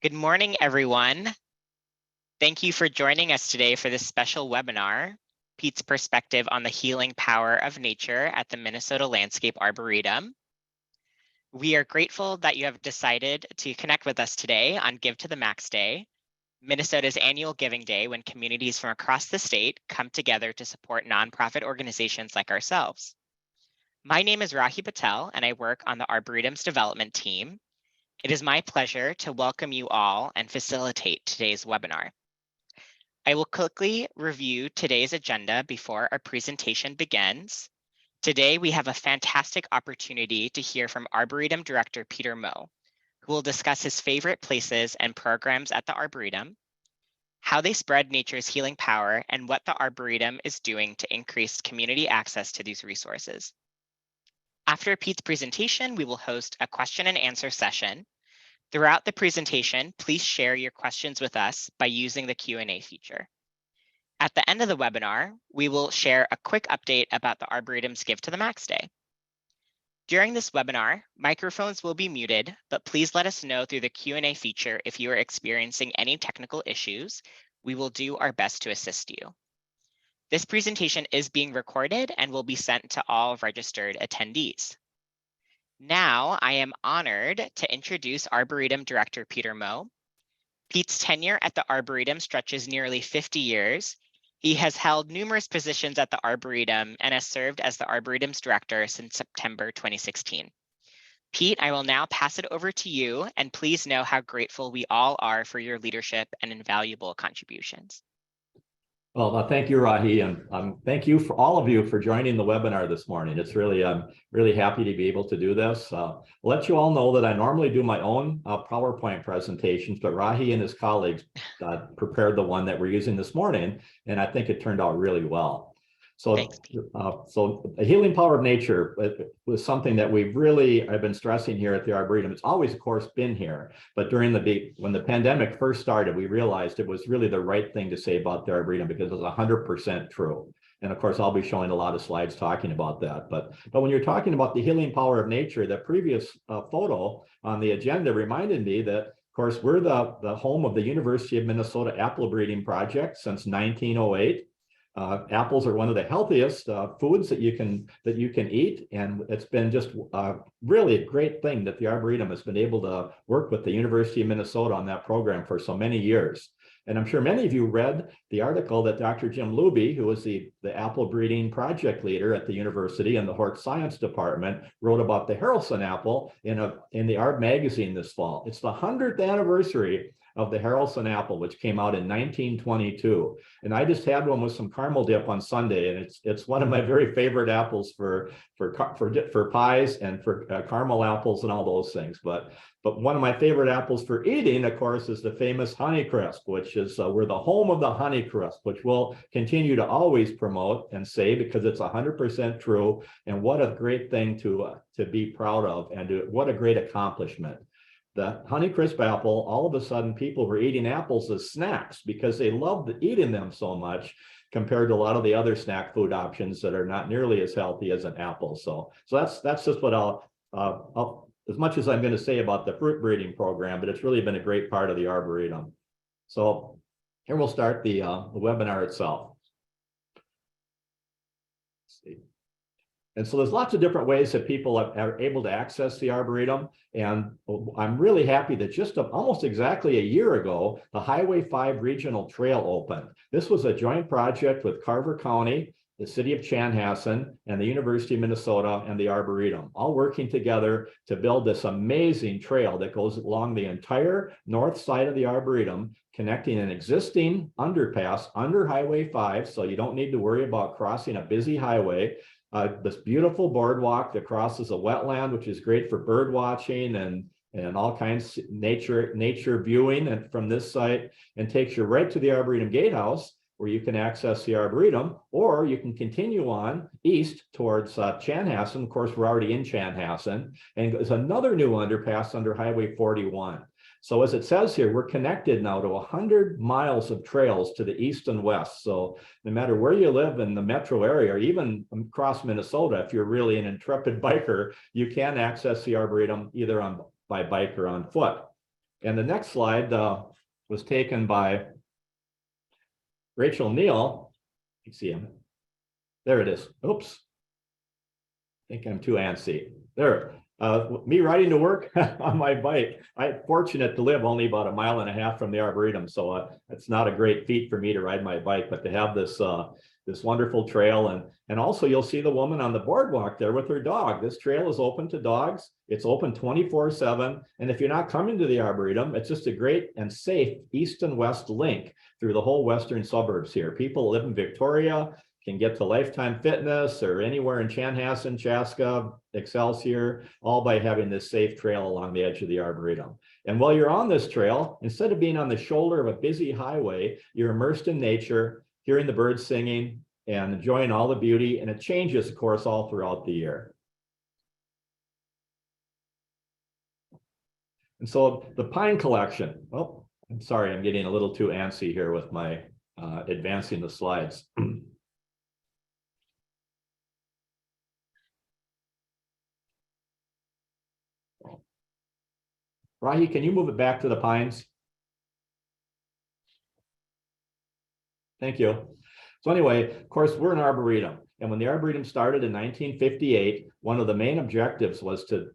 Good morning, everyone. Thank you for joining us today for this special webinar, Pete's Perspective on the Healing Power of Nature at the Minnesota Landscape Arboretum. We are grateful that you have decided to connect with us today on Give to the Max Day, Minnesota's annual giving day when communities from across the state come together to support nonprofit organizations like ourselves. My name is Rahi Patel, and I work on the Arboretum's development team. It is my pleasure to welcome you all and facilitate today's webinar. I will quickly review today's agenda before our presentation begins. Today, we have a fantastic opportunity to hear from Arboretum Director Peter Moe, who will discuss his favorite places and programs at the Arboretum, how they spread nature's healing power, and what the Arboretum is doing to increase community access to these resources. After Pete's presentation, we will host a question and answer session. Throughout the presentation, please share your questions with us by using the Q&A feature. At the end of the webinar, we will share a quick update about the Arboretum's Give to the Max Day. During this webinar, microphones will be muted, but please let us know through the Q&A feature if you are experiencing any technical issues. We will do our best to assist you. This presentation is being recorded and will be sent to all registered attendees. Now, I am honored to introduce Arboretum Director Peter Moe. Pete's tenure at the Arboretum stretches nearly 50 years. He has held numerous positions at the Arboretum and has served as the Arboretum's director since September 2016. Pete, I will now pass it over to you, and please know how grateful we all are for your leadership and invaluable contributions. Well, thank you, Rahi, and thank you for all of you for joining the webinar this morning. It's really, I'm really happy to be able to do this. I'll let you all know that I normally do my own PowerPoint presentations, but Rahi and his colleagues prepared the one that we're using this morning, and I think it turned out really well. So, Thanks, so the healing power of nature was something that we really have been stressing here at the Arboretum. It's always, of course, been here, but when the pandemic first started, we realized it was really the right thing to say about the Arboretum because it was 100% true. And of course, I'll be showing a lot of slides talking about that. But when you're talking about the healing power of nature, the previous photo on the agenda reminded me that, of course, we're the home of the University of Minnesota Apple Breeding Project since 1908. Apples are one of the healthiest foods that you can eat, and it's been just really a great thing that the Arboretum has been able to work with the University of Minnesota on that program for so many years. And I'm sure many of you read the article that Dr. Jim Luby, who was the apple breeding project leader at the university in the Hort Science Department, wrote about the Haralson apple in the Arb magazine this fall. It's the 100th anniversary of the Haralson apple, which came out in 1922. And I just had one with some caramel dip on Sunday, and it's one of my very favorite apples for pies and for caramel apples and all those things. But one of my favorite apples for eating, of course, is the famous Honeycrisp, which is we're the home of the Honeycrisp, which we'll continue to always promote and say because it's 100% true. And what a great thing to be proud of, and what a great accomplishment. The Honeycrisp apple, all of a sudden people were eating apples as snacks because they loved eating them so much compared to a lot of the other snack food options that are not nearly as healthy as an apple. So that's just what I'll as much as I'm going to say about the fruit breeding program, but it's really been a great part of the Arboretum. So here we'll start the webinar itself. Let's see. And so there's lots of different ways that people are able to access the Arboretum. And I'm really happy that just almost exactly a year ago, the Highway 5 Regional Trail opened. This was a joint project with Carver County, the city of Chanhassen, and the University of Minnesota and the Arboretum, all working together to build this amazing trail that goes along the entire north side of the Arboretum, connecting an existing underpass under Highway 5, so you don't need to worry about crossing a busy highway. This beautiful boardwalk that crosses a wetland, which is great for bird watching and all kinds of nature viewing and from this site, and takes you right to the Arboretum Gatehouse, where you can access the Arboretum, or you can continue on east towards Chanhassen. Of course, we're already in Chanhassen, and there's another new underpass under Highway 41. So as it says here, we're connected now to 100 miles of trails to the east and west. So no matter where you live in the metro area, or even across Minnesota, if you're really an intrepid biker, you can access the Arboretum either by bike or on foot. And the next slide was taken by Rachel Neal. You see him. There it is. Oops. I think I'm too antsy. There. Me riding to work on my bike. I'm fortunate to live only about 1.5 miles from the Arboretum, so it's not a great feat for me to ride my bike, but to have this this wonderful trail, and also you'll see the woman on the boardwalk there with her dog. This trail is open to dogs. It's open 24/7, and if you're not coming to the Arboretum, it's just a great and safe east and west link through the whole western suburbs here. People live in Victoria can get to Lifetime Fitness or anywhere in Chanhassen, Chaska, Excelsior, all by having this safe trail along the edge of the Arboretum. And while you're on this trail, instead of being on the shoulder of a busy highway, you're immersed in nature, hearing the birds singing and enjoying all the beauty. And it changes, of course, all throughout the year. And so the pine collection, oh, I'm sorry, I'm getting a little too antsy here with my advancing the slides. Rahi, can you move it back to the pines? Thank you. So anyway, of course, we're an arboretum. And when the Arboretum started in 1958, one of the main objectives was to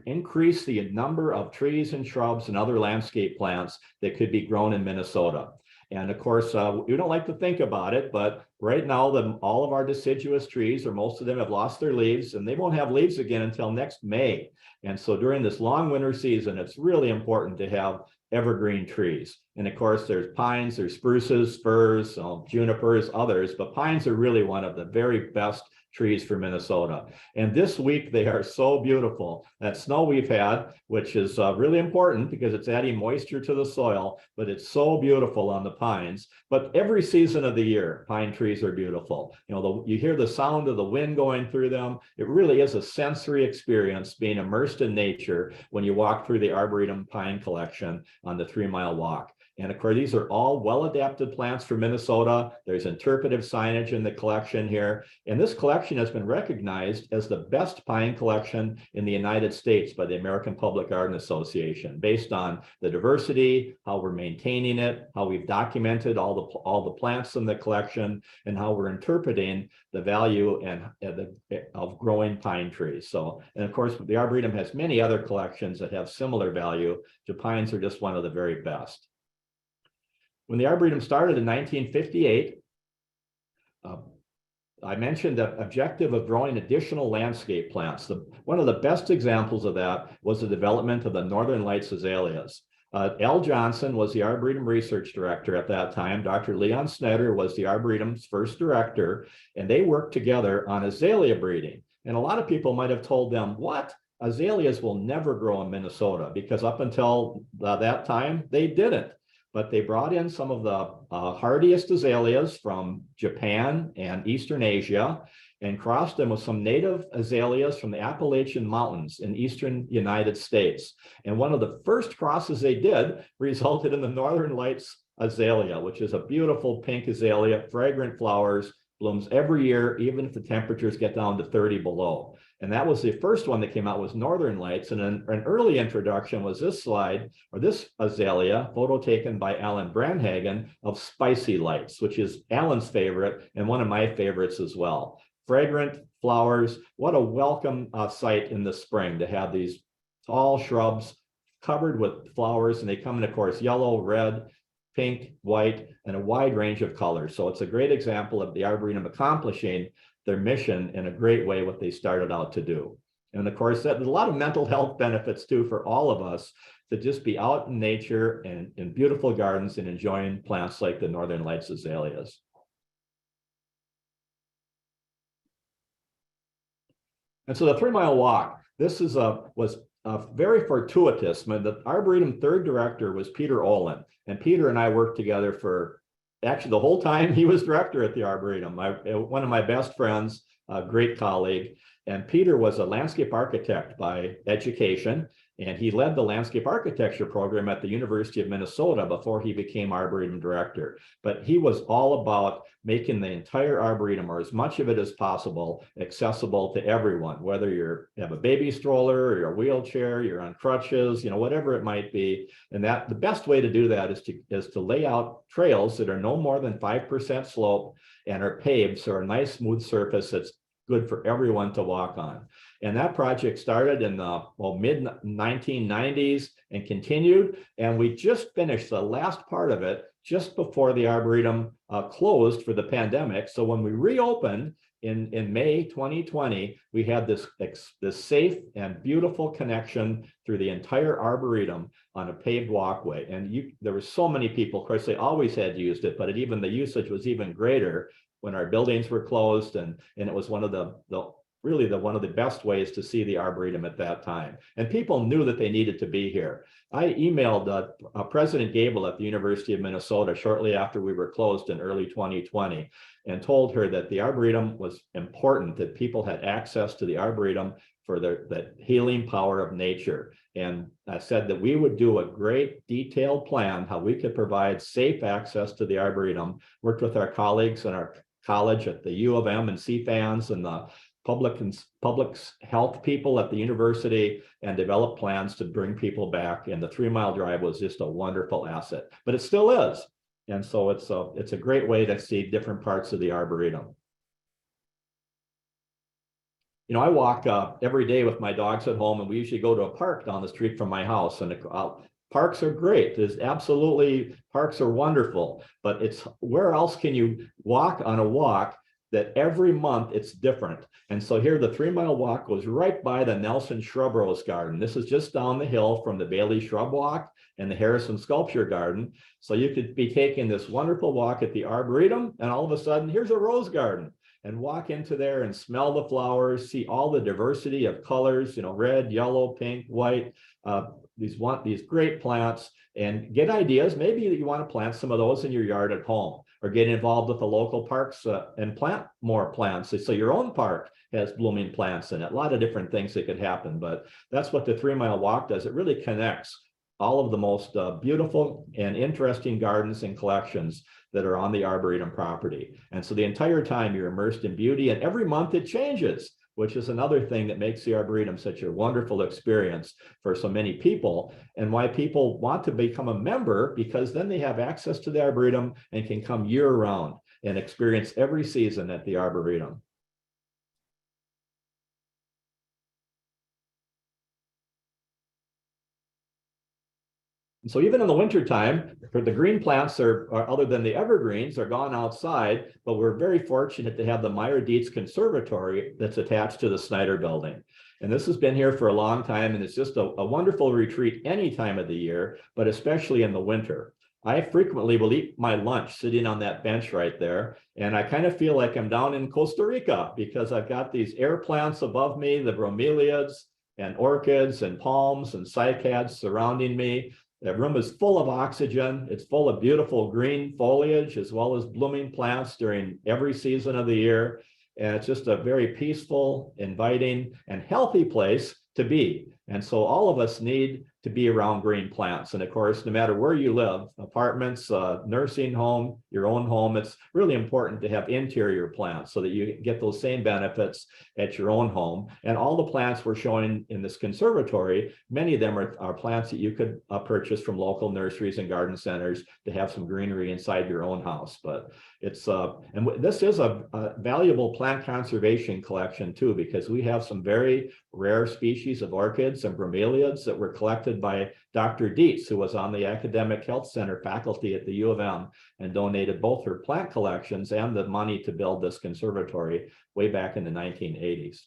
increase the number of trees and shrubs and other landscape plants that could be grown in Minnesota. And of course, we don't like to think about it, but right now, all of our deciduous trees, or most of them, have lost their leaves, and they won't have leaves again until next May. And so during this long winter season, it's really important to have evergreen trees. And of course, there's pines, there's spruces, firs, junipers, others, but pines are really one of the very best trees for Minnesota. And this week, they are so beautiful. That snow we've had, which is really important because it's adding moisture to the soil, but it's so beautiful on the pines. But every season of the year, pine trees are beautiful. You know, you hear the sound of the wind going through them. It really is a sensory experience being immersed in nature when you walk through the Arboretum Pine Collection on the 3-mile walk. And of course, these are all well-adapted plants for Minnesota. There's interpretive signage in the collection here. And this collection has been recognized as the best pine collection in the United States by the American Public Garden Association, based on the diversity, how we're maintaining it, how we've documented all the plants in the collection, and how we're interpreting the value of growing pine trees. So, and of course, the Arboretum has many other collections that have similar value. The pines are just one of the very best. When the Arboretum started in 1958, I mentioned the objective of growing additional landscape plants. One of the best examples of that was the development of the Northern Lights azaleas. L. Johnson was the Arboretum research director at that time. Dr. Leon Snetter was the Arboretum's first director, and they worked together on azalea breeding. And a lot of people might have told them, what? Azaleas will never grow in Minnesota, because up until that time, they didn't. But they brought in some of the hardiest azaleas from Japan and Eastern Asia and crossed them with some native azaleas from the Appalachian Mountains in Eastern United States. And one of the first crosses they did resulted in the Northern Lights azalea, which is a beautiful pink azalea, fragrant flowers, blooms every year, even if the temperatures get down to 30 below. And that was the first one that came out, was Northern Lights. And an early introduction was this slide, or this azalea, photo taken by Alan Brandhagen, of Spicy Lights, which is Alan's favorite and one of my favorites as well. Fragrant flowers. What a welcome sight in the spring to have these tall shrubs covered with flowers. And they come in, of course, yellow, red, pink, white, and a wide range of colors. So it's a great example of the Arboretum accomplishing their mission in a great way, what they started out to do. And of course, there's a lot of mental health benefits too for all of us to just be out in nature and in beautiful gardens and enjoying plants like the Northern Lights azaleas. And so the 3-mile walk, this is was very fortuitous. The Arboretum third director was Peter Olin, and Peter and I worked together for actually the whole time he was director at the Arboretum. One of my best friends, a great colleague. And Peter was a landscape architect by education, and he led the landscape architecture program at the University of Minnesota before he became Arboretum director. But he was all about making the entire Arboretum, or as much of it as possible, accessible to everyone, whether you have a baby stroller or you're a wheelchair, you're on crutches, whatever it might be. And that the best way to do that is to lay out trails that are no more than 5% slope and are paved, so a nice smooth surface that's good for everyone to walk on. And that project started in the mid 1990s and continued. And we just finished the last part of it just before the Arboretum closed for the pandemic. So when we reopened in May 2020, we had this safe and beautiful connection through the entire Arboretum on a paved walkway. And there were so many people, of course, they always had used it, but even the usage was even greater when our buildings were closed, and it was one of one of the best ways to see the Arboretum at that time. And people knew that they needed to be here. I emailed President Gable at the University of Minnesota shortly after we were closed in early 2020 and told her that the Arboretum was important, that people had access to the Arboretum for the healing power of nature. And I said that we would do a great detailed plan how we could provide safe access to the Arboretum, worked with our colleagues in our college at the U of M and CFANS and the public health people at the university, and developed plans to bring people back. And the 3 Mile Drive was just a wonderful asset, but it still is. And so it's a great way to see different parts of the Arboretum. I walk every day with my dogs at home, and we usually go to a park down the street from my house. And parks are great. Parks are wonderful, but it's where else can you walk on a walk that every month it's different. And so here the 3 Mile Walk goes right by the Nelson Shrub Rose Garden. This is just down the hill from the Bailey Shrub Walk and the Harrison Sculpture Garden. So you could be taking this wonderful walk at the Arboretum, and all of a sudden here's a rose garden, and walk into there and smell the flowers, see all the diversity of colors, red, yellow, pink, white, these great plants, and get ideas. Maybe you want to plant some of those in your yard at home, or get involved with the local parks and plant more plants. So your own park has blooming plants in it. A lot of different things that could happen, but that's what the 3 Mile Walk does. It really connects all of the most beautiful and interesting gardens and collections that are on the Arboretum property. And so the entire time you're immersed in beauty, and every month it changes, which is another thing that makes the Arboretum such a wonderful experience for so many people, and why people want to become a member, because then they have access to the Arboretum and can come year round and experience every season at the Arboretum. So even in the wintertime, the green plants are, other than the evergreens, are gone outside, but we're very fortunate to have the Meyer Dietz Conservatory that's attached to the Snyder Building. And this has been here for a long time, and it's just a wonderful retreat any time of the year, but especially in the winter. I frequently will eat my lunch sitting on that bench right there, and I kind of feel like I'm down in Costa Rica, because I've got these air plants above me, the bromeliads and orchids and palms and cycads surrounding me. The room is full of oxygen. It's full of beautiful green foliage, as well as blooming plants during every season of the year. And it's just a very peaceful, inviting, and healthy place to be. And so all of us need to be around green plants. And of course, no matter where you live, apartments, nursing home, your own home, it's really important to have interior plants so that you get those same benefits at your own home. And all the plants we're showing in this conservatory, many of them are plants that you could purchase from local nurseries and garden centers to have some greenery inside your own house. But it's, and this is a valuable plant conservation collection too, because we have some very rare species of orchids and bromeliads that were collected by Dr. Dietz, who was on the Academic Health Center faculty at the U of M, and donated both her plant collections and the money to build this conservatory way back in the 1980s.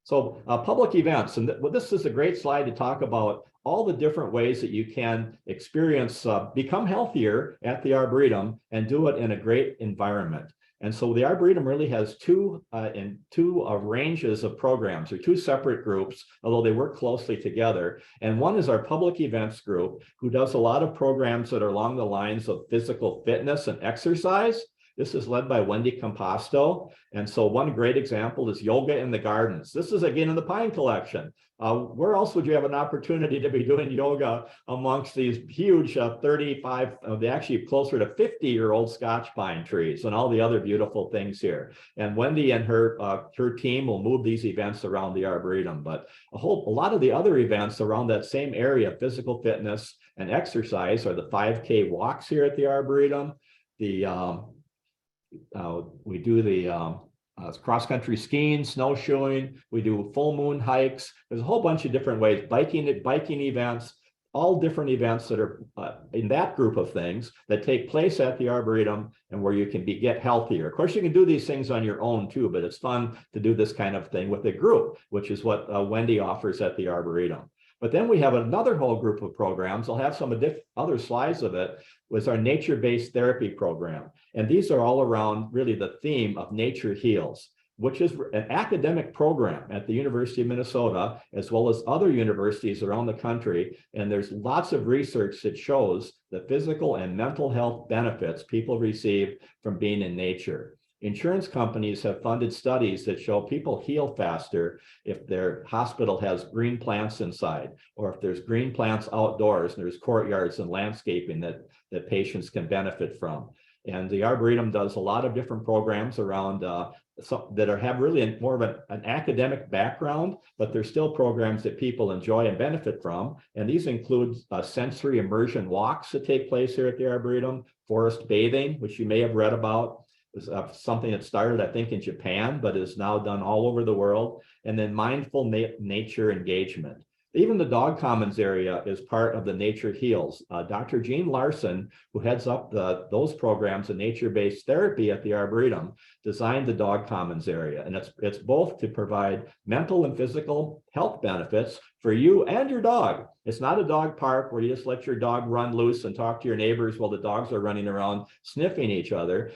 So public events, and this is a great slide to talk about all the different ways that you can experience, become healthier at the Arboretum and do it in a great environment. And so the Arboretum really has two ranges of programs, or two separate groups, although they work closely together. And one is our public events group, who does a lot of programs that are along the lines of physical fitness and exercise. This is led by Wendy Composto. And so one great example is yoga in the gardens. This is again in the pine collection. Where else would you have an opportunity to be doing yoga amongst these huge 35, actually closer to 50-year-old Scotch pine trees and all the other beautiful things here? And Wendy and her team will move these events around the Arboretum, but a lot of the other events around that same area, physical fitness and exercise, are the 5K walks here at the Arboretum. We do the cross-country skiing, snowshoeing. We do full moon hikes. There's a whole bunch of different ways, biking events, all different events that are in that group of things that take place at the Arboretum and where you can get healthier. Of course, you can do these things on your own too, but it's fun to do this kind of thing with a group, which is what Wendy offers at the Arboretum. But then we have another whole group of programs. I'll have some other slides of it, was our nature-based therapy program. And these are all around really the theme of Nature Heals, which is an academic program at the University of Minnesota, as well as other universities around the country. And there's lots of research that shows the physical and mental health benefits people receive from being in nature. Insurance companies have funded studies that show people heal faster if their hospital has green plants inside, or if there's green plants outdoors and there's courtyards and landscaping that patients can benefit from. And the Arboretum does a lot of different programs around that have really more of an academic background, but they're still programs that people enjoy and benefit from. And these include sensory immersion walks that take place here at the Arboretum, forest bathing, which you may have read about. Is something that started, I think, in Japan, but is now done all over the world. And then mindful nature engagement. Even the dog commons area is part of the Nature Heals. Dr. Jean Larson, who heads up those programs in nature-based therapy at the Arboretum, designed the dog commons area. And it's both to provide mental and physical health benefits for you and your dog. It's not a dog park where you just let your dog run loose and talk to your neighbors while the dogs are running around sniffing each other.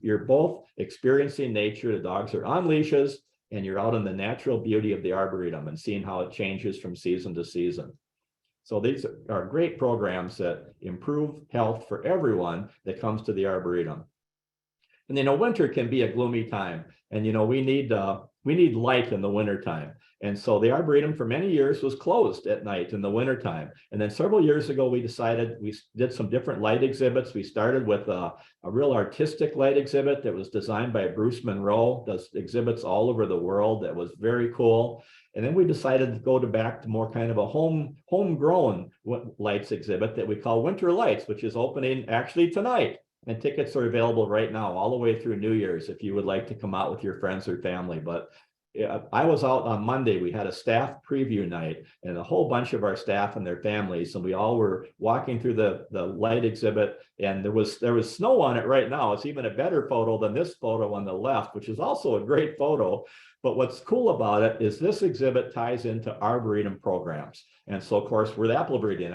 You're both experiencing nature. The dogs are on leashes, and you're out in the natural beauty of the Arboretum and seeing how it changes from season to season. So these are great programs that improve health for everyone that comes to the Arboretum. And winter can be a gloomy time, and we need light in the wintertime. And so the Arboretum for many years was closed at night in the wintertime. And then several years ago, we did some different light exhibits. We started with a real artistic light exhibit that was designed by Bruce Monroe, does exhibits all over the world. That was very cool. And then we decided to go back to more kind of a homegrown lights exhibit that we call Winter Lights, which is opening actually tonight. And tickets are available right now all the way through New Year's if you would like to come out with your friends or family. But I was out on Monday. We had a staff preview night, and a whole bunch of our staff and their families, and we all were walking through the light exhibit, and there was snow on it right now. It's even a better photo than this photo on the left, which is also a great photo. But what's cool about it is this exhibit ties into Arboretum programs. And so, of course, we're the apple breeding.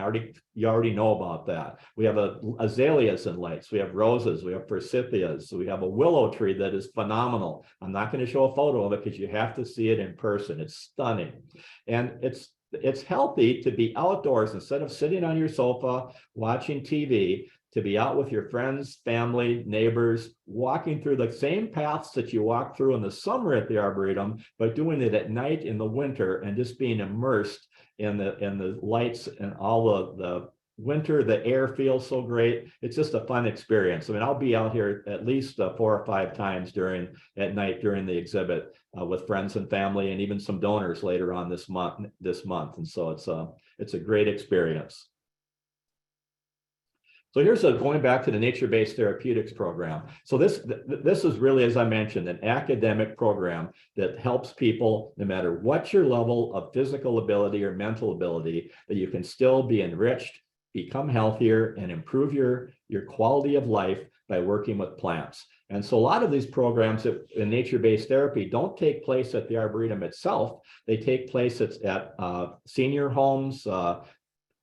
You already know about that. We have azaleas and lights. We have roses. We have forsythias. So we have a willow tree that is phenomenal. I'm not going to show a photo of it because you have to see it in person. It's stunning. And it's healthy to be outdoors instead of sitting on your sofa watching TV, to be out with your friends, family, neighbors, walking through the same paths that you walk through in the summer at the Arboretum, but doing it at night in the winter and just being immersed in the lights and all the winter. The air feels so great. It's just a fun experience. I mean, I'll be out here at least 4 or 5 times at night during the exhibit with friends and family, and even some donors later on this month. And so it's a great experience. So here's going back to the nature-based therapeutics program. So this is really, as I mentioned, an academic program that helps people, no matter what your level of physical ability or mental ability, that you can still be enriched, become healthier, and improve your quality of life by working with plants. And so a lot of these programs in nature-based therapy don't take place at the Arboretum itself. They take place at senior homes,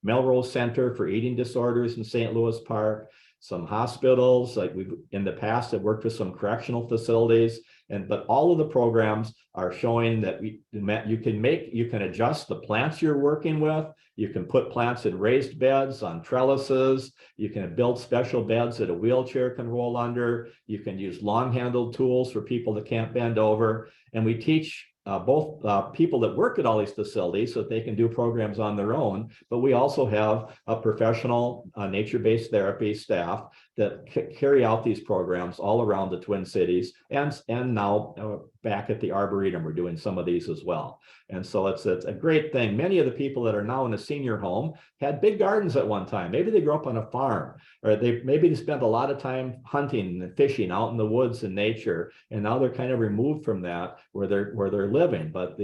Melrose Center for Eating Disorders in St. Louis Park, some hospitals, like we've in the past have worked with some correctional facilities, but all of the programs are showing that you can adjust the plants you're working with. You can put plants in raised beds on trellises. You can build special beds that a wheelchair can roll under. You can use long-handled tools for people that can't bend over. And we teach both people that work at all these facilities so that they can do programs on their own, but we also have a professional nature-based therapy staff that carry out these programs all around the Twin Cities, and now back at the Arboretum, we're doing some of these as well. And so it's a great thing. Many of the people that are now in a senior home had big gardens at one time. Maybe they grew up on a farm, or maybe they spent a lot of time hunting and fishing out in the woods and nature, and now they're kind of removed from that where they're living. But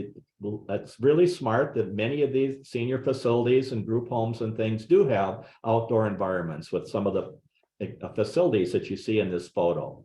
that's really smart that many of these senior facilities and group homes and things do have outdoor environments with some of the facilities that you see in this photo.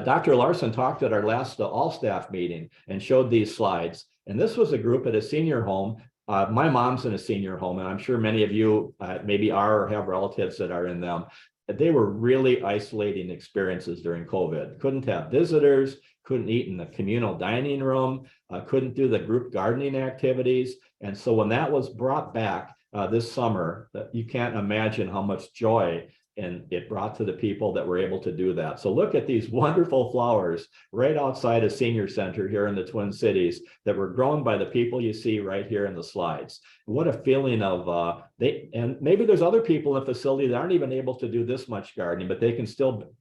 Dr. Larson talked at our last all-staff meeting and showed these slides. And this was a group at a senior home. My mom's in a senior home, and I'm sure many of you maybe are or have relatives that are in them. They were really isolating experiences during COVID. Couldn't have visitors, couldn't eat in the communal dining room, couldn't do the group gardening activities. And so when that was brought back this summer, you can't imagine how much joy and it brought to the people that were able to do that. So look at these wonderful flowers right outside a senior center here in the Twin Cities that were grown by the people you see right here in the slides. What a feeling of and maybe there's other people in the facility that aren't even able to do this much gardening, but they can still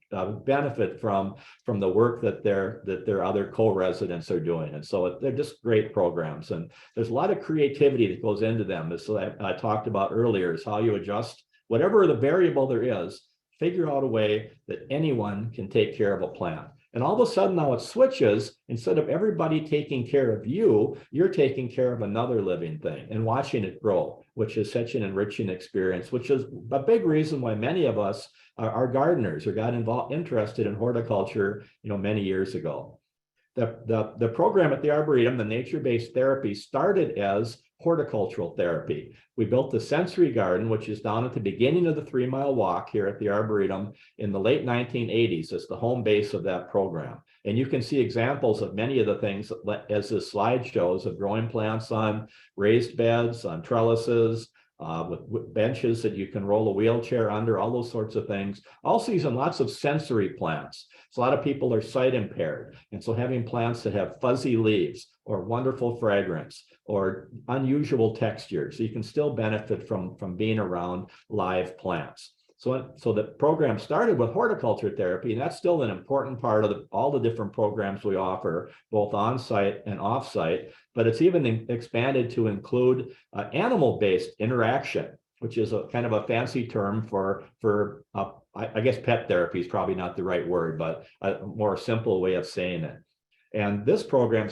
benefit from the work that their other co-residents are doing. And so they're just great programs. And there's a lot of creativity that goes into them. This I talked about earlier is how you adjust whatever the variable there is, figure out a way that anyone can take care of a plant. And all of a sudden now it switches. Instead of everybody taking care of you, you're taking care of another living thing and watching it grow, which is such an enriching experience, which is a big reason why many of us are gardeners or got interested in horticulture, many years ago. The program at the Arboretum, the nature-based therapy, started as horticultural therapy. We built the sensory garden, which is down at the beginning of the 3-mile walk here at the Arboretum in the late 1980s as the home base of that program. And you can see examples of many of the things as this slide shows of growing plants on raised beds, on trellises, with benches that you can roll a wheelchair under, all those sorts of things. Also using lots of sensory plants. So a lot of people are sight impaired. And so having plants that have fuzzy leaves or wonderful fragrance or unusual texture, so you can still benefit from being around live plants. So the program started with horticulture therapy, and that's still an important part of all the different programs we offer, both on-site and off-site, but it's even expanded to include animal-based interaction, which is a kind of a fancy term for I guess pet therapy is probably not the right word, but a more simple way of saying it. And this program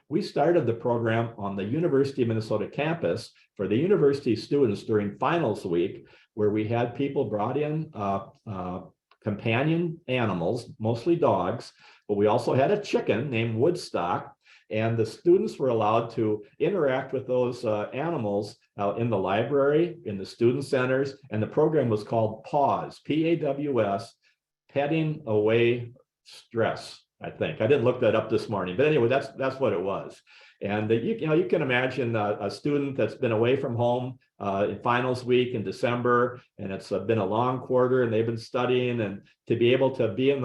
we started the program on the University of Minnesota campus for the university students during finals week, where we had people brought in companion animals, mostly dogs, but we also had a chicken named Woodstock, and the students were allowed to interact with those animals in the library, in the student centers, and the program was called PAWS, P-A-W-S, Petting Away Stress. I think I didn't look that up this morning, but anyway, that's what it was. And you can imagine a student that's been away from home in finals week in December, and it's been a long quarter, and they've been studying, and to be able to be in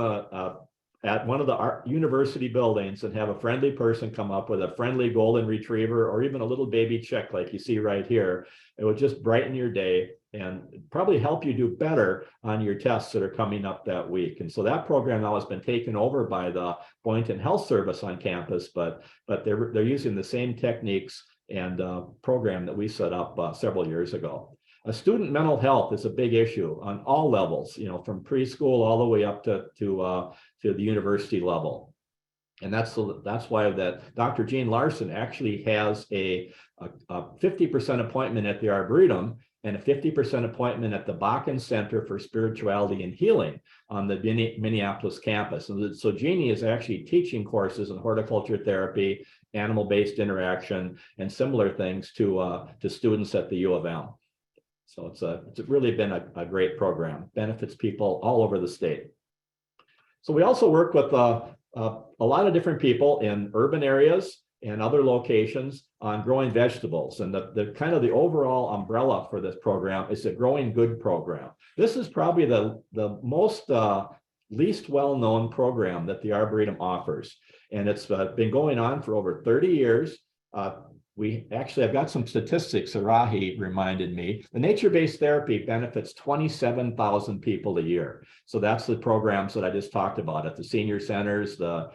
at one of the university buildings and have a friendly person come up with a friendly golden retriever or even a little baby chick like you see right here, it would just brighten your day and probably help you do better on your tests that are coming up that week. And so that program now has been taken over by the Boynton Health Service on campus, but they're using the same techniques and program that we set up several years ago. Student mental health is a big issue on all levels, from preschool all the way up to the university level. And that's why that Dr. Jean Larson actually has a 50% appointment at the Arboretum and a 50% appointment at the Bakken Center for Spirituality and Healing on the Minneapolis campus. And so Jeannie is actually teaching courses in horticulture therapy, animal-based interaction, and similar things to students at the U of M. So it's really been a great program, benefits people all over the state. So we also work with a lot of different people in urban areas and other locations on growing vegetables. And the kind of the overall umbrella for this program is the Growing Good program. This is probably the most least well-known program that the Arboretum offers. And it's been going on for over 30 years. I've got some statistics that Rahi reminded me. The nature-based therapy benefits 27,000 people a year. So that's the programs that I just talked about at the senior centers, the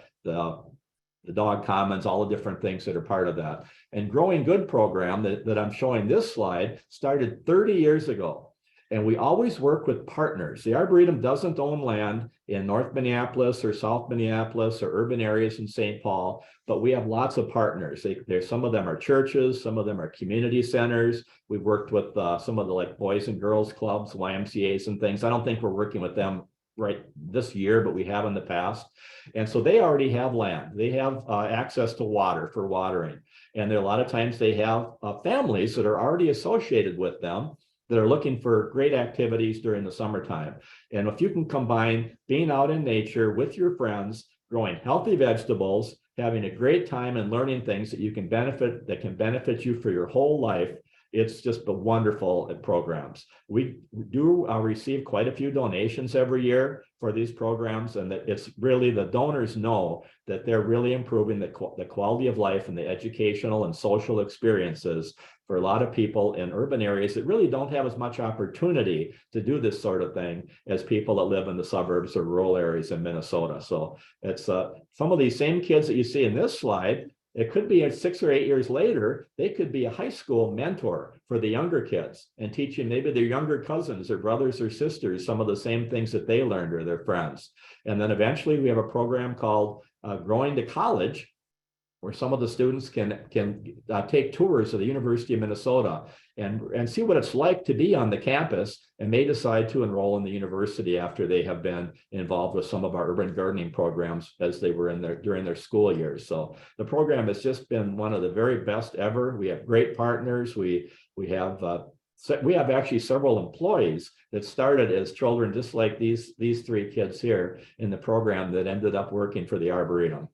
dog commons, all the different things that are part of that. And Growing Good program that I'm showing this slide started 30 years ago. And we always work with partners. The Arboretum doesn't own land in North Minneapolis or South Minneapolis or urban areas in St. Paul, but we have lots of partners. Some of them are churches, some of them are community centers. We've worked with some of the like boys and girls clubs, YMCAs and things. I don't think we're working with them right this year, but we have in the past. And so they already have land. They have access to water for watering. And there are a lot of times they have families that are already associated with them that are looking for great activities during the summertime. And if you can combine being out in nature with your friends, growing healthy vegetables, having a great time and learning things that can benefit you for your whole life, it's just wonderful programs. We do receive quite a few donations every year for these programs, and that it's really, the donors know that they're really improving the quality of life and the educational and social experiences for a lot of people in urban areas that really don't have as much opportunity to do this sort of thing as people that live in the suburbs or rural areas in Minnesota. So it's some of these same kids that you see in this slide. It could be 6 or 8 years later, they could be a high school mentor for the younger kids and teaching maybe their younger cousins or brothers or sisters some of the same things that they learned or their friends. And then eventually we have a program called Growing to College, where some of the students can take tours of the University of Minnesota and see what it's like to be on the campus, and may decide to enroll in the university after they have been involved with some of our urban gardening programs as they were during their school years. So the program has just been one of the very best ever. We have great partners. We have actually several employees that started as children, just like these 3 kids here in the program, that ended up working for the Arboretum.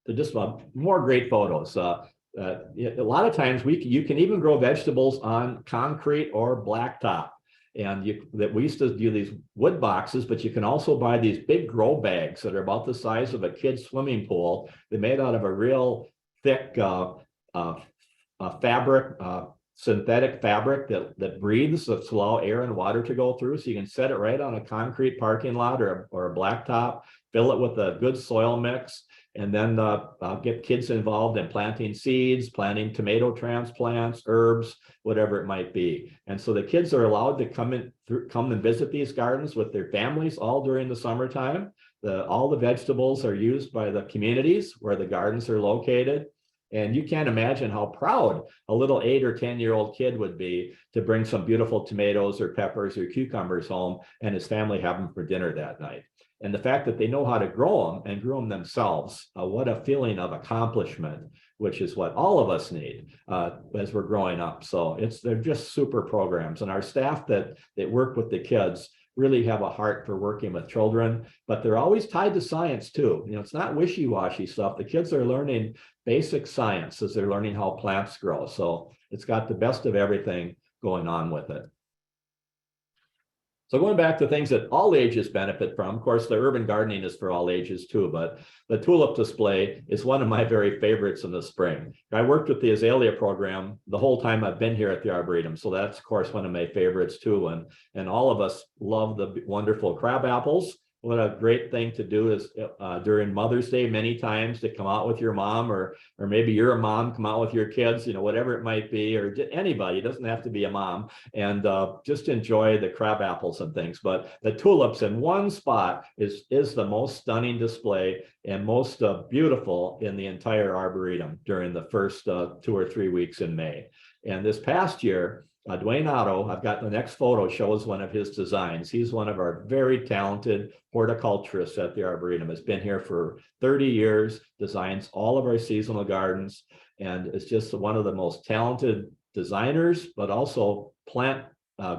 So just more great photos. A lot of times you can even grow vegetables on concrete or blacktop. And we used to do these wood boxes, but you can also buy these big grow bags that are about the size of a kid's swimming pool. They're made out of a real thick fabric, synthetic fabric that breathes, that's allow air and water to go through. So you can set it right on a concrete parking lot or a blacktop, fill it with a good soil mix, and then get kids involved in planting seeds, planting tomato transplants, herbs, whatever it might be. And so the kids are allowed to come and visit these gardens with their families all during the summertime. All the vegetables are used by the communities where the gardens are located. And you can't imagine how proud a little 8 or 10-year-old kid would be to bring some beautiful tomatoes or peppers or cucumbers home and his family have them for dinner that night. And the fact that they know how to grow them and grow them themselves, what a feeling of accomplishment, which is what all of us need as we're growing up. So they're just super programs. And our staff that work with the kids really have a heart for working with children, but they're always tied to science too. It's not wishy-washy stuff. The kids are learning basic science as they're learning how plants grow. So it's got the best of everything going on with it. So going back to things that all ages benefit from, of course, the urban gardening is for all ages too, but the Tulip Display is one of my very favorites in the spring. I worked with the Azalea program the whole time I've been here at the Arboretum, so that's, of course, one of my favorites too. And all of us love the wonderful crab apples. What a great thing to do is during Mother's Day, many times, to come out with your mom, or maybe you're a mom, come out with your kids, whatever it might be, or anybody, it doesn't have to be a mom, and just enjoy the crab apples and things. But the tulips in one spot is the most stunning display and most beautiful in the entire Arboretum during the first 2 or 3 weeks in May. And this past year, Dwayne Otto, I've got the next photo, shows one of his designs. He's one of our very talented horticulturists at the Arboretum, has been here for 30 years, designs all of our seasonal gardens, and is just one of the most talented designers, but also plant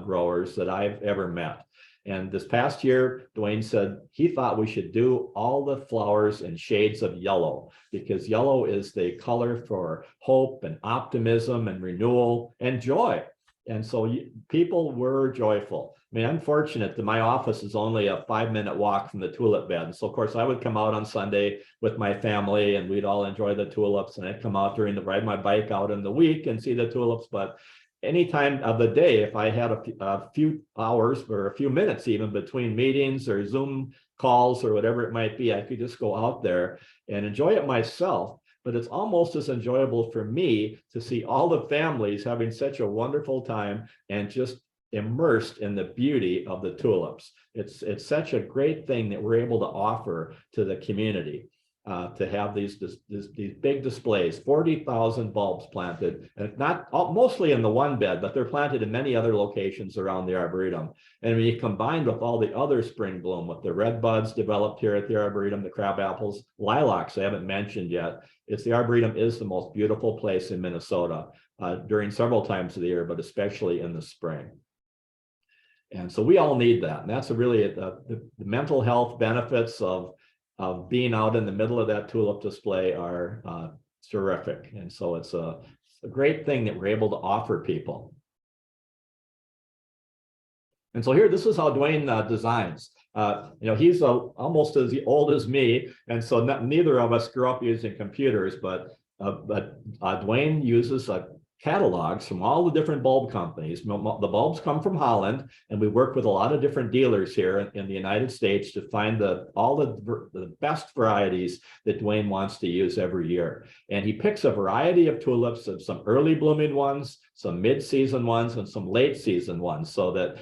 growers that I've ever met. And this past year, Dwayne said he thought we should do all the flowers in shades of yellow, because yellow is the color for hope and optimism and renewal and joy. And so people were joyful. I mean, I'm fortunate that my office is only a 5-minute walk from the tulip bed. And so, of course, I would come out on Sunday with my family and we'd all enjoy the tulips. And I'd come out ride my bike out in the week and see the tulips. But any time of the day, if I had a few hours or a few minutes even between meetings or Zoom calls or whatever it might be, I could just go out there and enjoy it myself. But it's almost as enjoyable for me to see all the families having such a wonderful time and just immersed in the beauty of the tulips. It's such a great thing that we're able to offer to the community. To have these big displays, 40,000 bulbs planted, and not mostly in the one bed, but they're planted in many other locations around the Arboretum. And when you combine with all the other spring bloom, with the red buds developed here at the Arboretum, the crab apples, lilacs I haven't mentioned yet. The Arboretum is the most beautiful place in Minnesota during several times of the year, but especially in the spring. And so we all need that. And that's really the mental health benefits of being out in the middle of that tulip display are terrific. And so it's a great thing that we're able to offer people. And so here, this is how Dwayne designs. He's almost as old as me. And so neither of us grew up using computers, but Dwayne uses catalogs from all the different bulb companies. The bulbs come from Holland, and we work with a lot of different dealers here in the United States to find all the best varieties that Dwayne wants to use every year. And he picks a variety of tulips, of some early blooming ones, some mid-season ones, and some late season ones, so that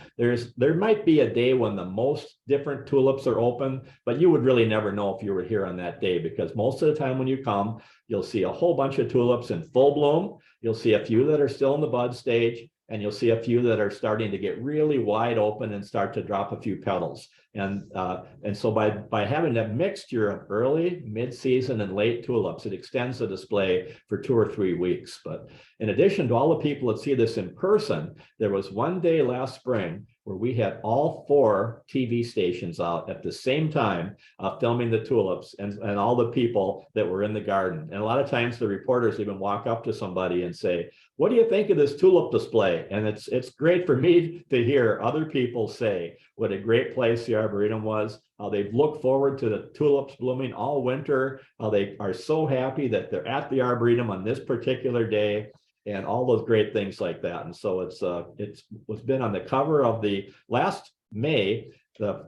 there might be a day when the most different tulips are open, but you would really never know if you were here on that day, because most of the time when you come, you'll see a whole bunch of tulips in full bloom. You'll see a few that are still in the bud stage, and you'll see a few that are starting to get really wide open and start to drop a few petals. And so by having that mixture of early, mid-season, and late tulips, it extends the display for 2 or 3 weeks. But in addition to all the people that see this in person, there was one day last spring where we had all 4 TV stations out at the same time filming the tulips and all the people that were in the garden. And a lot of times the reporters even walk up to somebody and say, "What do you think of this tulip display?" And it's great for me to hear other people say what a great place the Arboretum was, how they've looked forward to the tulips blooming all winter, how they are so happy that they're at the Arboretum on this particular day, and all those great things like that. And so it's was been on the cover of the last May, the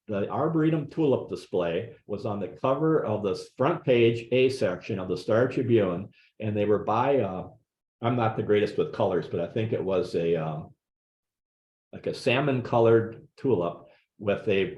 Arboretum tulip display was on the cover of the front page A section of the Star Tribune, and they were by I'm not the greatest with colors, but I think it was like a salmon colored tulip with a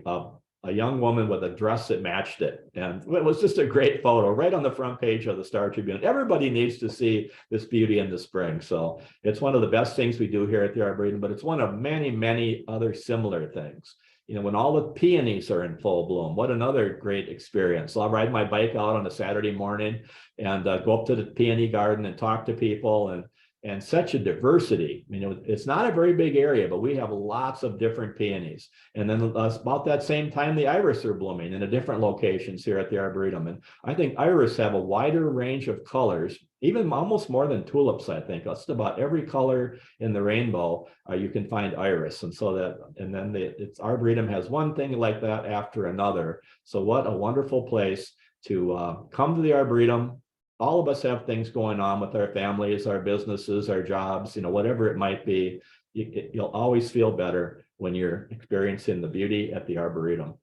young woman with a dress that matched it. And it was just a great photo right on the front page of the Star Tribune. Everybody needs to see this beauty in the spring. So it's one of the best things we do here at the Arboretum, but it's one of many, many other similar things. When all the peonies are in full bloom, what another great experience. So I'll ride my bike out on a Saturday morning and go up to the peony garden and talk to people, and such a diversity. It's not a very big area, but we have lots of different peonies. And then about that same time, the iris are blooming in different locations here at the Arboretum. And I think iris have a wider range of colors, even almost more than tulips, I think. Just about every color in the rainbow, you can find iris. And so its Arboretum has one thing like that after another. So what a wonderful place to come to the Arboretum. All of us have things going on with our families, our businesses, our jobs, whatever it might be. You'll always feel better when you're experiencing the beauty at the Arboretum.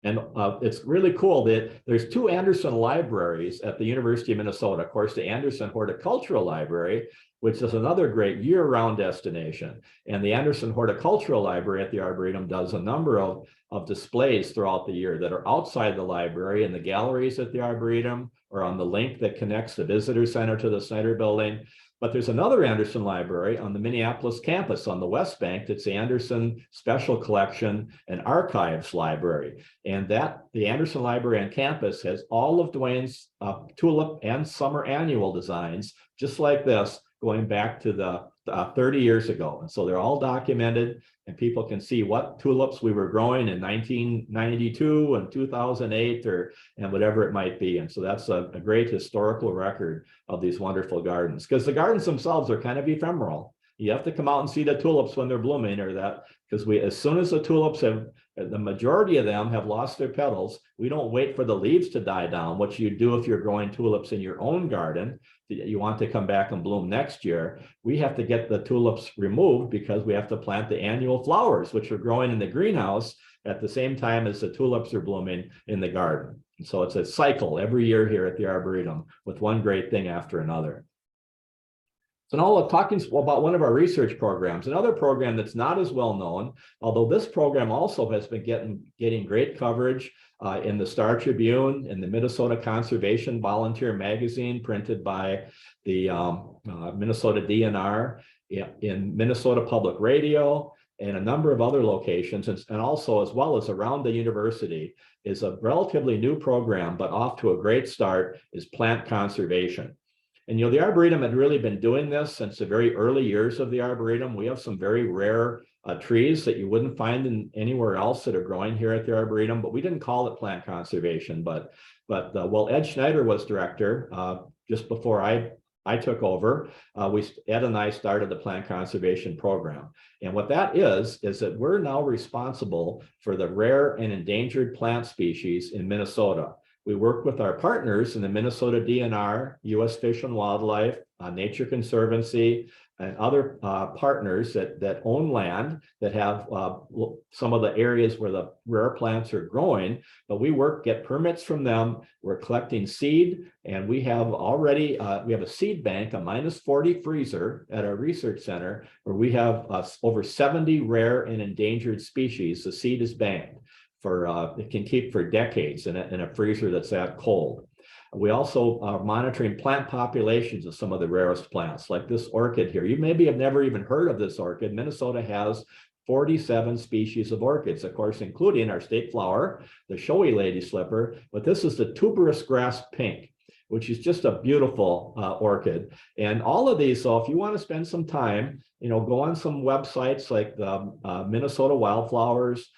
And it's really cool that there's 2 Anderson libraries at the University of Minnesota. Of course, the Anderson Horticultural Library, which is another great year-round destination. And the Anderson Horticultural Library at the Arboretum does a number of displays throughout the year that are outside the library in the galleries at the Arboretum or on the link that connects the visitor center to the Snyder Building. But there's another Anderson library on the Minneapolis campus on the West Bank. That's the Anderson Special Collection and Archives Library. And the Anderson Library on campus has all of Dwayne's tulip and summer annual designs, just like this, going back to the 30 years ago. And so they're all documented, and people can see what tulips we were growing in 1992 and 2008 and whatever it might be. And so that's a great historical record of these wonderful gardens, because the gardens themselves are kind of ephemeral. You have to come out and see the tulips when they're blooming, or that, because as soon as the tulips the majority of them have lost their petals, we don't wait for the leaves to die down, which you do if you're growing tulips in your own garden. You want to come back and bloom next year. We have to get the tulips removed because we have to plant the annual flowers, which are growing in the greenhouse at the same time as the tulips are blooming in the garden. And so it's a cycle every year here at the Arboretum, with one great thing after another. So now we're talking about one of our research programs, another program that's not as well known, although this program also has been getting great coverage in the Star Tribune, in the Minnesota Conservation Volunteer magazine, printed by the Minnesota DNR, in Minnesota Public Radio, and a number of other locations, and also as well as around the university. Is a relatively new program, but off to a great start, is plant conservation. And the Arboretum had really been doing this since the very early years of the Arboretum. We have some very rare trees that you wouldn't find anywhere else that are growing here at the Arboretum, but we didn't call it plant conservation. But while Ed Schneider was director, just before I took over, Ed and I started the plant conservation program. And what that is that we're now responsible for the rare and endangered plant species in Minnesota. We work with our partners in the Minnesota DNR, U.S. Fish and Wildlife, Nature Conservancy, and other partners that own land that have some of the areas where the rare plants are growing. But we get permits from them. We're collecting seed, and we have already we have a seed bank, a -40 freezer at our research center, where we have over 70 rare and endangered species. The seed is banked. It can keep for decades in a freezer that's that cold. We also are monitoring plant populations of some of the rarest plants, like this orchid here. You maybe have never even heard of this orchid. Minnesota has 47 species of orchids, of course, including our state flower, the showy lady slipper, but this is the tuberous grass pink, which is just a beautiful orchid. And all of these, so if you want to spend some time, go on some websites like the Minnesota Wildflowers,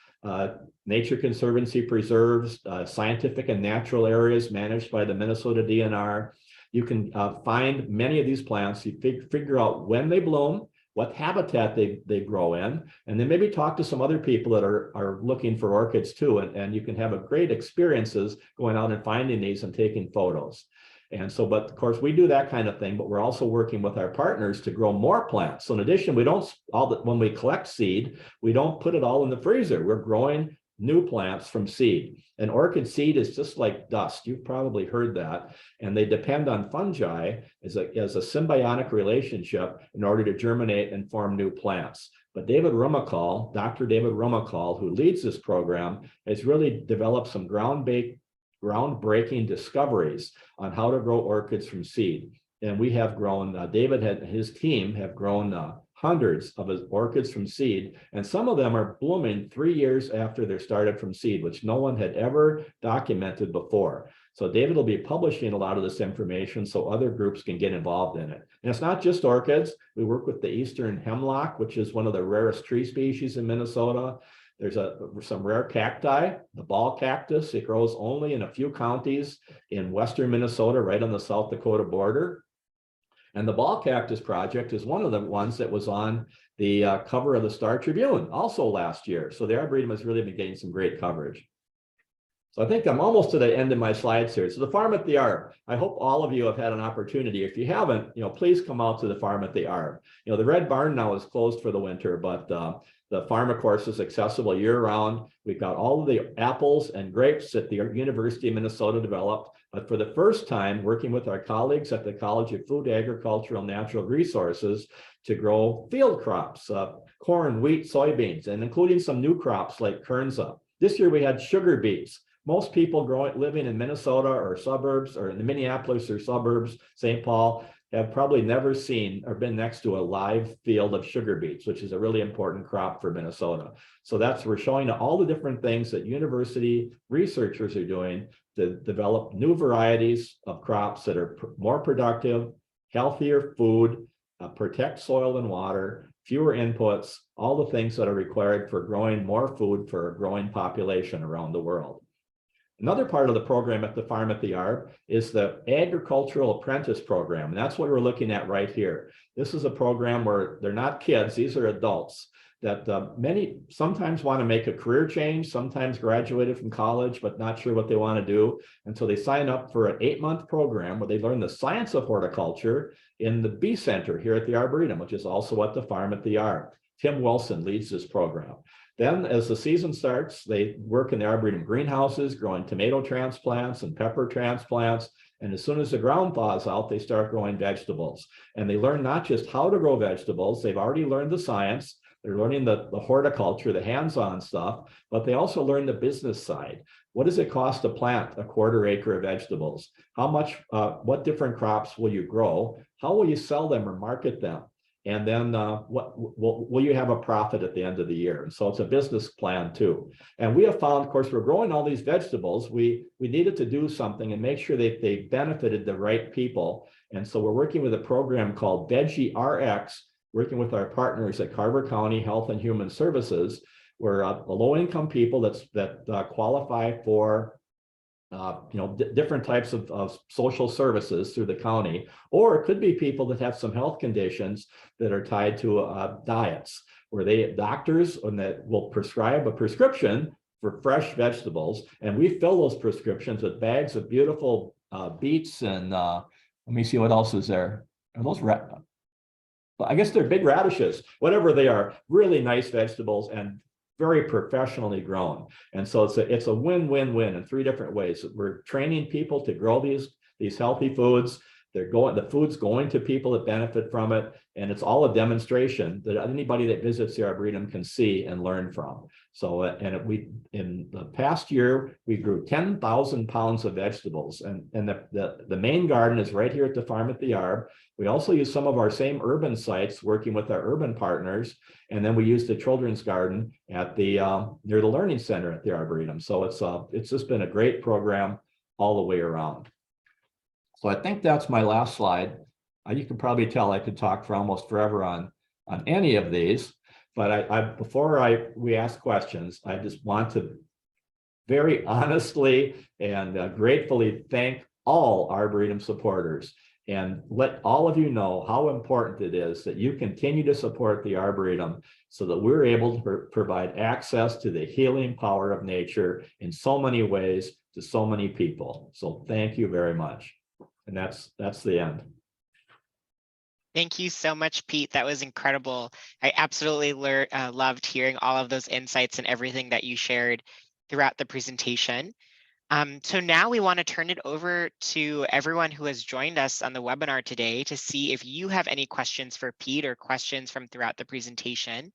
Nature Conservancy preserves, scientific and natural areas managed by the Minnesota DNR. You can find many of these plants. You figure out when they bloom, what habitat they grow in, and then maybe talk to some other people that are looking for orchids too. And you can have a great experiences going out and finding these and taking photos. And so, but of course, we do that kind of thing, but we're also working with our partners to grow more plants. So in addition, when we collect seed, we don't put it all in the freezer. We're growing new plants from seed. And orchid seed is just like dust. You've probably heard that. And they depend on fungi as a symbiotic relationship in order to germinate and form new plants. But Dr. David Rumacall, who leads this program, has really developed some groundbreaking discoveries on how to grow orchids from seed. And we have grown, David and his team have grown hundreds of orchids from seed, and some of them are blooming 3 years after they're started from seed, which no one had ever documented before. So David will be publishing a lot of this information so other groups can get involved in it. And it's not just orchids. We work with the eastern hemlock, which is one of the rarest tree species in Minnesota. There's some rare cacti, the ball cactus. It grows only in a few counties in western Minnesota, right on the South Dakota border. And the ball cactus project is one of the ones that was on the cover of the Star Tribune also last year. So the Arboretum has really been getting some great coverage. So I think I'm almost to the end of my slides here. So the Farm at the Arb, I hope all of you have had an opportunity. If you haven't, please come out to the Farm at the Arb. The Red Barn now is closed for the winter, but the farm, of course, is accessible year-round. We've got all of the apples and grapes that the University of Minnesota developed, but for the first time, working with our colleagues at the College of Food, Agricultural, and Natural Resources to grow field crops, corn, wheat, soybeans, and including some new crops like kernza. This year we had sugar beets. Most people living in Minnesota or suburbs, or in the Minneapolis or suburbs, St. Paul, have probably never seen or been next to a live field of sugar beets, which is a really important crop for Minnesota. So we're showing all the different things that university researchers are doing to develop new varieties of crops that are more productive, healthier food, protect soil and water, fewer inputs, all the things that are required for growing more food for a growing population around the world. Another part of the program at the Farm at the Arb is the Agricultural Apprentice Program. And that's what we're looking at right here. This is a program where they're not kids, these are adults that many sometimes want to make a career change, sometimes graduated from college, but not sure what they want to do. And so they sign up for an 8-month program where they learn the science of horticulture in the Bee Center here at the Arboretum, which is also at the Farm at the Arb. Tim Wilson leads this program. Then as the season starts, they work in the Arboretum greenhouses, growing tomato transplants and pepper transplants. And as soon as the ground thaws out, they start growing vegetables. And they learn not just how to grow vegetables, they've already learned the science, they're learning the horticulture, the hands-on stuff, but they also learn the business side. What does it cost to plant a 1/4 acre of vegetables? How much, what different crops will you grow? How will you sell them or market them? And then what will you have a profit at the end of the year? And so it's a business plan too. And we have found, of course, we're growing all these vegetables. We needed to do something and make sure that they benefited the right people. And so we're working with a program called Veggie RX, working with our partners at Carver County Health and Human Services, where low-income people that qualify for different types of social services through the county, or it could be people that have some health conditions that are tied to diets, where doctors that will prescribe a prescription for fresh vegetables, and we fill those prescriptions with bags of beautiful beets and let me see what else is there. Are those I guess they're big radishes, whatever they are, really nice vegetables and very professionally grown. And so it's a win-win-win in 3 different ways. We're training people to grow these healthy foods. The food's going to people that benefit from it. And it's all a demonstration that anybody that visits the Arboretum can see and learn from. So, in the past year, we grew 10,000 pounds of vegetables. And the main garden is right here at the Farm at the Arb. We also use some of our same urban sites working with our urban partners. And then we use the children's garden at the near the Learning Center at the Arboretum. So it's just been a great program all the way around. So I think that's my last slide. You can probably tell I could talk for almost forever on any of these, but before we ask questions, I just want to very honestly and gratefully thank all Arboretum supporters and let all of you know how important it is that you continue to support the Arboretum so that we're able to provide access to the healing power of nature in so many ways to so many people. So thank you very much. And that's the end. Thank you so much, Pete. That was incredible. I absolutely loved hearing all of those insights and everything that you shared throughout the presentation. So now we want to turn it over to everyone who has joined us on the webinar today to see if you have any questions for Pete or questions from throughout the presentation.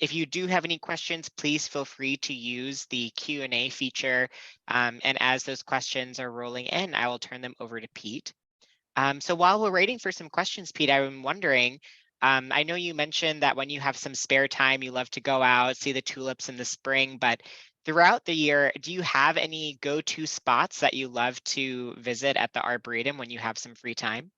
If you do have any questions, please feel free to use the Q&A feature. And as those questions are rolling in, I will turn them over to Pete. So while we're waiting for some questions, Pete, I'm wondering, I know you mentioned that when you have some spare time, you love to go out, see the tulips in the spring, but throughout the year, do you have any go-to spots that you love to visit at the Arboretum when you have some free time?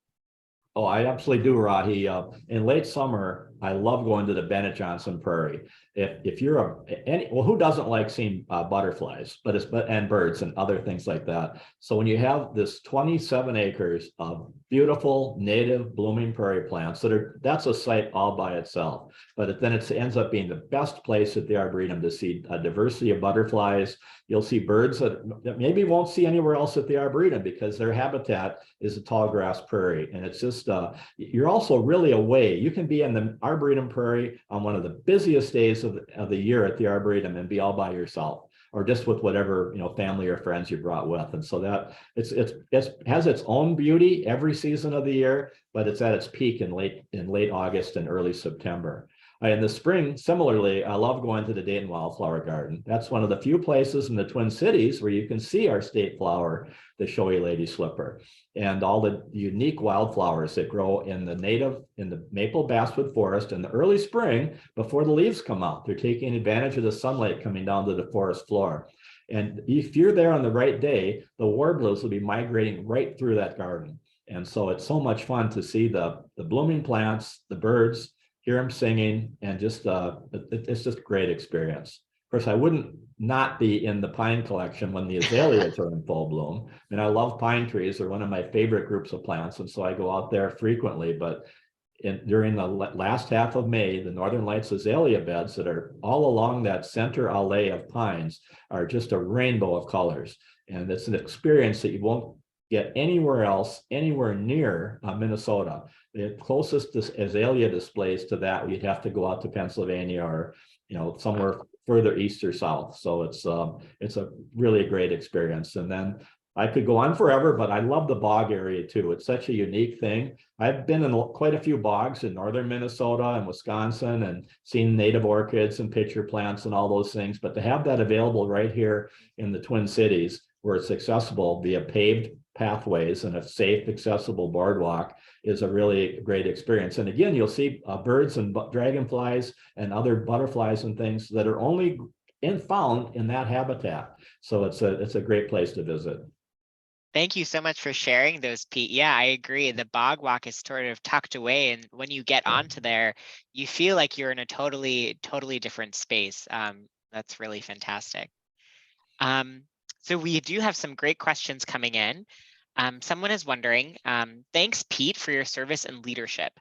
Oh, I absolutely do, Rahi. In late summer, I love going to the Bennett Johnson Prairie. If you're who doesn't like seeing butterflies, and birds and other things like that. So when you have this 27 acres of beautiful native blooming prairie plants that's a site all by itself. But then it ends up being the best place at the Arboretum to see a diversity of butterflies. You'll see birds that maybe won't see anywhere else at the Arboretum because their habitat is a tall grass prairie. And it's just, you're also really away. You can be in the Arboretum Prairie on one of the busiest days of the year at the Arboretum and be all by yourself, or just with whatever family or friends you brought with. And so that it has its own beauty every season of the year, but it's at its peak in late August and early September. In the spring, similarly, I love going to the Dayton Wildflower Garden. That's one of the few places in the Twin Cities where you can see our state flower, the showy lady slipper, and all the unique wildflowers that grow in the maple basswood forest in the early spring before the leaves come out. They're taking advantage of the sunlight coming down to the forest floor. And if you're there on the right day, the warblers will be migrating right through that garden. And so it's so much fun to see the blooming plants, the birds, hear them singing, and just it's just a great experience. Of course, I wouldn't not be in the pine collection when the azaleas are in full bloom. And I love pine trees. They're one of my favorite groups of plants. And so I go out there frequently, but during the last half of May, the Northern Lights azalea beds that are all along that center alley of pines are just a rainbow of colors. And it's an experience that you won't get anywhere else, anywhere near Minnesota. The closest azalea displays to that, you'd have to go out to Pennsylvania or, somewhere further east or south. So it's a really great experience. And then I could go on forever, but I love the bog area too. It's such a unique thing. I've been in quite a few bogs in northern Minnesota and Wisconsin and seen native orchids and pitcher plants and all those things. But to have that available right here in the Twin Cities, where it's accessible via paved pathways and a safe, accessible boardwalk, is a really great experience. And again, you'll see birds and dragonflies and other butterflies and things that are only found in that habitat. So it's a great place to visit. Thank you so much for sharing those, Pete. Yeah, I agree. The bog walk is sort of tucked away, and when you get onto there, you feel like you're in a totally different space. That's really fantastic. So we do have some great questions coming in. Someone is wondering, thanks, Pete, for your service and leadership.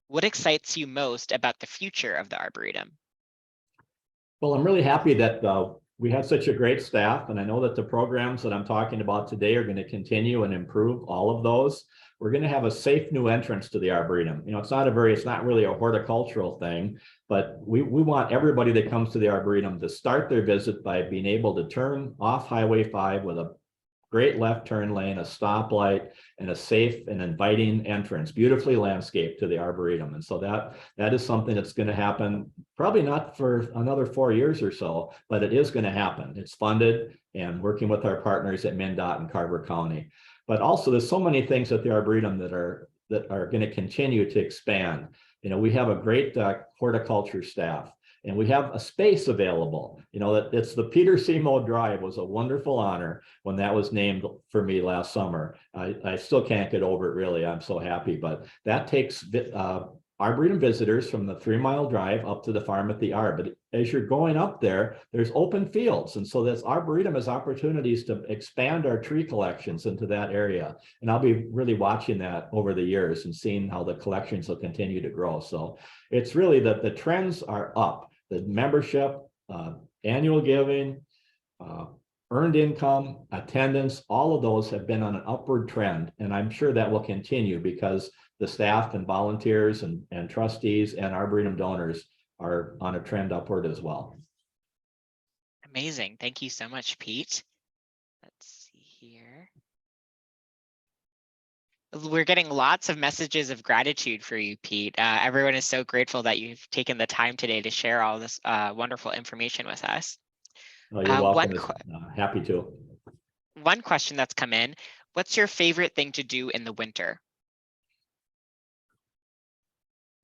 What excites you most about the future of the Arboretum? Well, I'm really happy that we have such a great staff, and I know that the programs that I'm talking about today are going to continue and improve all of those. We're going to have a safe new entrance to the Arboretum. It's not really a horticultural thing, but we want everybody that comes to the Arboretum to start their visit by being able to turn off Highway 5 with a great left turn lane, a stoplight, and a safe and inviting entrance, beautifully landscaped to the Arboretum. And so that is something that's going to happen, probably not for another 4 years or so, but it is going to happen. It's funded and working with our partners at MnDOT and Carver County. But also there's so many things at the Arboretum that are going to continue to expand. We have a great horticulture staff. And we have a space available. It's the Peter Simo Drive was a wonderful honor when that was named for me last summer. I still can't get over it, really. I'm so happy. But that takes Arboretum visitors from the 3-mile drive up to the farm at the Arb. But as you're going up there, there's open fields. And so this Arboretum has opportunities to expand our tree collections into that area. And I'll be really watching that over the years and seeing how the collections will continue to grow. So it's really that the trends are up. The membership, annual giving, earned income, attendance, all of those have been on an upward trend. And I'm sure that will continue because the staff and volunteers and trustees and Arboretum donors are on a trend upward as well. Amazing. Thank you so much, Pete. Let's see here. We're getting lots of messages of gratitude for you, Pete. Everyone is so grateful that you've taken the time today to share all this wonderful information with us. Oh, you're welcome. Happy to. One question that's come in, what's your favorite thing to do in the winter?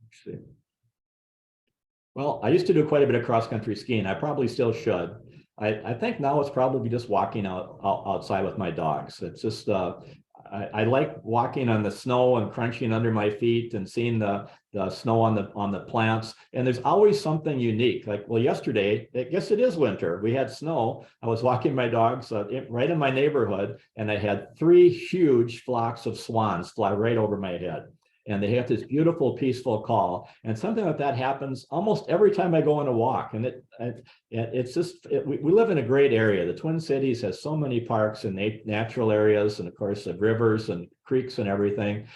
Let's see. Well, I used to do quite a bit of cross-country skiing. I probably still should. I think now it's probably just walking outside with my dogs. It's just I like walking on the snow and crunching under my feet and seeing the snow on the plants. And there's always something unique. Like, well, yesterday, I guess it is winter. We had snow. I was walking my dogs right in my neighborhood, and I had 3 huge flocks of swans fly right over my head. And they have this beautiful, peaceful call. And something like that happens almost every time I go on a walk. And it's just, we live in a great area. The Twin Cities has so many parks and natural areas, and of course, the rivers and creeks and everything.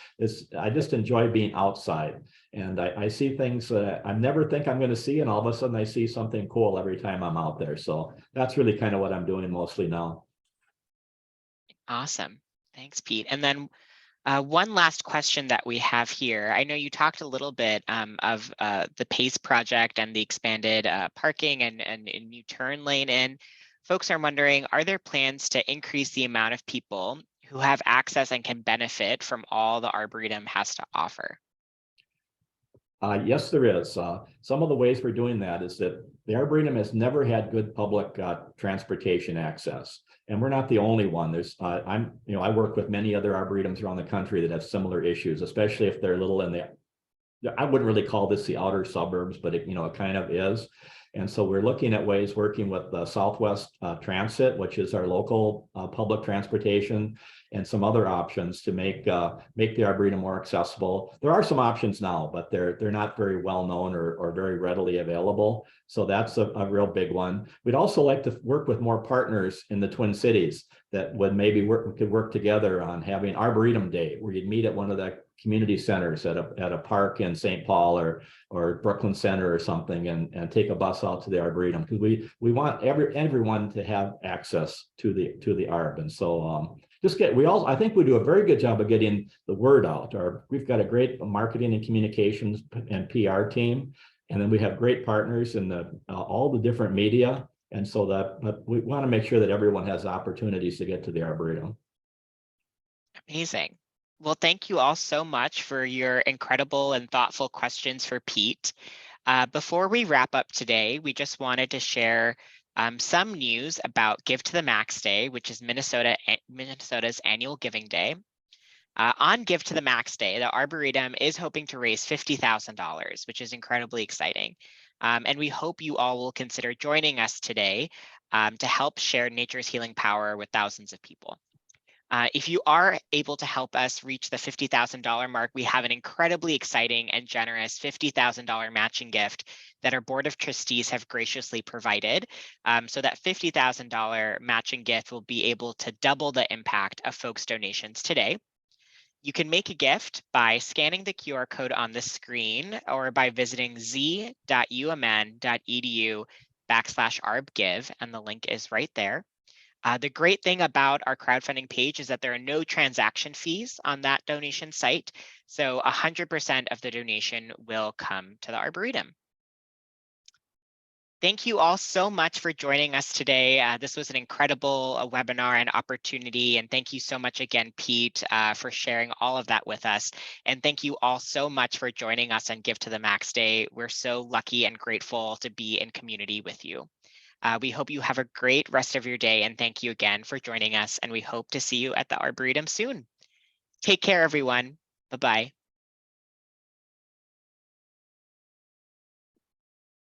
I just enjoy being outside. And I see things that I never think I'm going to see. And all of a sudden I see something cool every time I'm out there. So that's really kind of what I'm doing mostly now. Awesome. Thanks, Pete. And then one last question that we have here. I know you talked a little bit of the PACE project and the expanded parking and a new turn lane in. Folks are wondering, are there plans to increase the amount of people who have access and can benefit from all the Arboretum has to offer? Yes, there is. Some of the ways we're doing that is that the Arboretum has never had good public transportation access. And we're not the only one. There's I work with many other arboretums around the country that have similar issues, especially if they're little in I wouldn't really call this the outer suburbs, but it kind of is. And so we're looking at ways working with Southwest Transit, which is our local public transportation, and some other options to make the Arboretum more accessible. There are some options now, but they're not very well known or very readily available. So that's a real big one. We'd also like to work with more partners in the Twin Cities that would maybe could work together on having Arboretum Day, where you'd meet at one of the community centers at a park in St. Paul or Brooklyn Center or something, and take a bus out to the Arboretum, because we want everyone to have access to the Arb. And so I think we do a very good job of getting the word out. We've got a great marketing and communications and PR team, and then we have great partners in all the different media. And so that we want to make sure that everyone has opportunities to get to the Arboretum. Amazing. Well, thank you all so much for your incredible and thoughtful questions for Pete. Before we wrap up today, we just wanted to share some news about Give to the Max Day, which is Minnesota's annual giving day. On Give to the Max Day, the Arboretum is hoping to raise $50,000, which is incredibly exciting. And we hope you all will consider joining us today to help share nature's healing power with thousands of people. If you are able to help us reach the $50,000 mark, we have an incredibly exciting and generous $50,000 matching gift that our Board of Trustees have graciously provided. So that $50,000 matching gift will be able to double the impact of folks' donations today. You can make a gift by scanning the QR code on the screen or by visiting z.umn.edu/arbgive, and the link is right there. The great thing about our crowdfunding page is that there are no transaction fees on that donation site. So 100% of the donation will come to the Arboretum. Thank you all so much for joining us today. This was an incredible webinar and opportunity. And thank you so much again, Pete, for sharing all of that with us. And thank you all so much for joining us on Give to the Max Day. We're so lucky and grateful to be in community with you. We hope you have a great rest of your day, and thank you again for joining us, and we hope to see you at the Arboretum soon. Take care, everyone. Bye-bye.